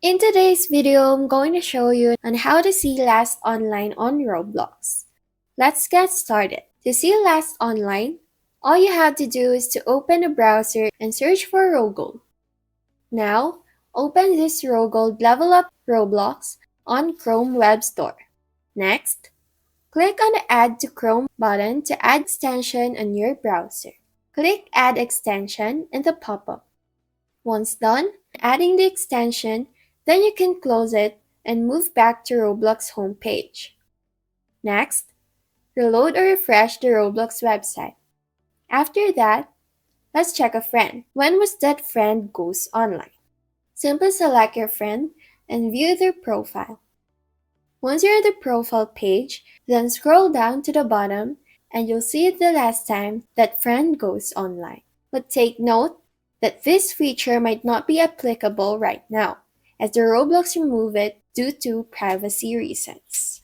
In today's video, I'm going to show you on how to see last online on Roblox. Let's get started. To see last online, all you have to do is to open a browser and search for Rogold. Now, open this Rogold Level Up Roblox on Chrome Web Store. Next, click on the Add to Chrome button to add extension on your browser. Click Add Extension in the pop-up. Once done adding the extension, then you can close it and move back to Roblox homepage. Next, reload or refresh the Roblox website. After that, let's check a friend. When was that friend goes online? Simply select your friend and view their profile. Once you're at the profile page, then scroll down to the bottom and you'll see the last time that friend goes online. But take note that this feature might not be applicable right now, as the Roblox removed it due to privacy reasons.